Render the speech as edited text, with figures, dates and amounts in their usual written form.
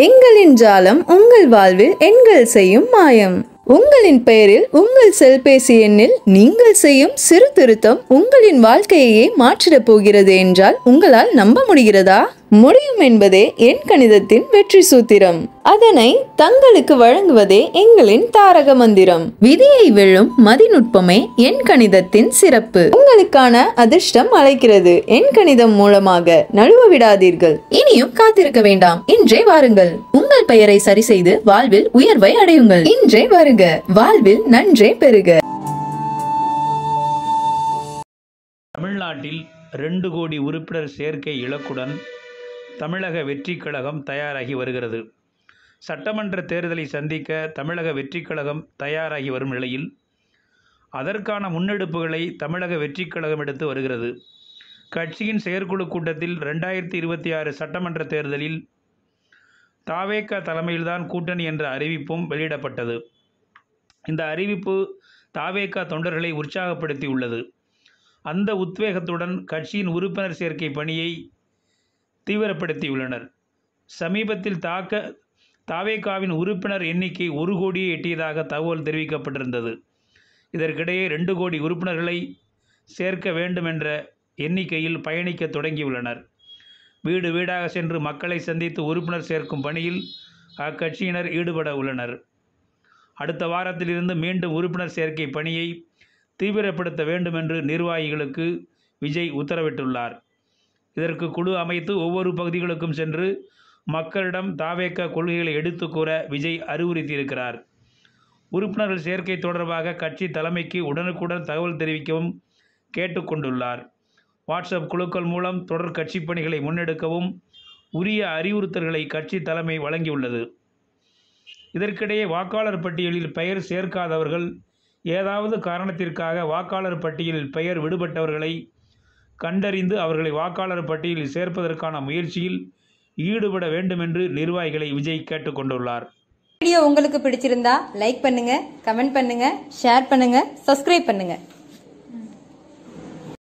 எங்களின் ஜாலம் உங்கள் வாழ்வில் எண்கள் செய்யும் மாயம். உங்களின் பெயரில் உங்கள் செல்பேசி எண்ணில் நீங்கள் செய்யும் சிறு திருத்தம் உங்களின் வாழ்க்கையே மாற்றிடப் போகிறது என்றால் உங்களால் நம்ப முடிகிறதா? முடியும் என்பதே எண் கணிதத்தின் வெற்றி சூத்திரம். அதனை தங்களுக்கு வழங்குவதே எங்களின் தாரக மந்திரம். விதியை வெல்லும் மதிநுட்பமே எண் கணிதத்தின் சிறப்பு. உங்களுக்கான அதிர்ஷ்டம் அழைக்கிறது. எண் கணிதம் மூலமாக நழுவ விடாதீர்கள். இனியும் காத்திருக்க வேண்டாம், இன்றே வாருங்கள். உங்கள் பெயரை சரி செய்து வாழ்வில் உயர்வை அடையுங்கள். இன்றே வருக, வாழ்வில் நன்றே பெறுக. தமிழ்நாட்டில் 2 கோடி உறுப்பினர் சேர்க்கை இலக்குடன் தமிழக வெற்றிக் கழகம் தயாராகி வருகிறது. சட்டமன்ற தேர்தலை சந்திக்க தமிழக வெற்றிக் கழகம் தயாராகி வரும் நிலையில் அதற்கான முன்னெடுப்புகளை தமிழக வெற்றிக் கழகம் எடுத்து வருகிறது. கட்சியின் செயற்குழு கூட்டத்தில் 2026 சட்டமன்ற தேர்தலில் தாவேகா தலைமையில்தான் கூட்டணி என்ற அறிவிப்பும் வெளியிடப்பட்டது. இந்த அறிவிப்பு தாவேகா தொண்டர்களை உற்சாகப்படுத்தியுள்ளது. அந்த உத்வேகத்துடன் கட்சியின் உறுப்பினர் சேர்க்கை பணியை தீவிரப்படுத்தியுள்ளனர். சமீபத்தில் தாவேகாவின் உறுப்பினர் எண்ணிக்கை 1 கோடியை எட்டியதாக தகவல் தெரிவிக்கப்பட்டிருந்தது. இதற்கிடையே 2 கோடி உறுப்பினர்களை சேர்க்க வேண்டும் என்ற எண்ணிக்கையில் பயணிக்க தொடங்கியுள்ளனர். வீடு வீடாக சென்று மக்களை சந்தித்து உறுப்பினர் சேர்க்கும் பணியில் அக்கட்சியினர் ஈடுபட உள்ளனர். அடுத்த வாரத்திலிருந்து மீண்டும் உறுப்பினர் சேர்க்கை பணியை தீவிரப்படுத்த வேண்டும் என்று நிர்வாகிகளுக்கு விஜய் உத்தரவிட்டுள்ளார். இதற்கு குழு அமைத்து ஒவ்வொரு பகுதிகளுக்கும் சென்று மக்களிடம் தாவேகா கொள்கைகளை எடுத்து கூற விஜய் அறிவுறுத்தியிருக்கிறார். உறுப்பினர்கள் சேர்க்கை தொடர்பாக கட்சி தலைமைக்கு உடனுக்குடன் தகவல் தெரிவிக்கவும் கேட்டுக்கொண்டுள்ளார். வாட்ஸ்அப் குழுக்கள் மூலம் தொடர் கட்சி பணிகளை முன்னெடுக்கவும் உரிய அறிவுறுத்தல்களை கட்சி தலைமை வழங்கியுள்ளது. இதற்கிடையே வாக்காளர் பட்டியலில் பெயர் சேர்க்காதவர்கள், ஏதாவது காரணத்திற்காக வாக்காளர் பட்டியலில் பெயர் விடுபட்டவர்களை கண்டறிந்து அவர்களை வாக்காளர் பட்டியலில் சேர்ப்பதற்கான முயற்சியில் ஈடுபட வேண்டும் என்று நிர்வாகிகளை விஜய் கேட்டுக்கொண்டுள்ளார். வீடியோ உங்களுக்கு பிடிச்சிருந்தா லைக் பண்ணுங்க, கமெண்ட் பண்ணுங்க, ஷேர் பண்ணுங்க, சப்ஸ்கிரைப் பண்ணுங்க.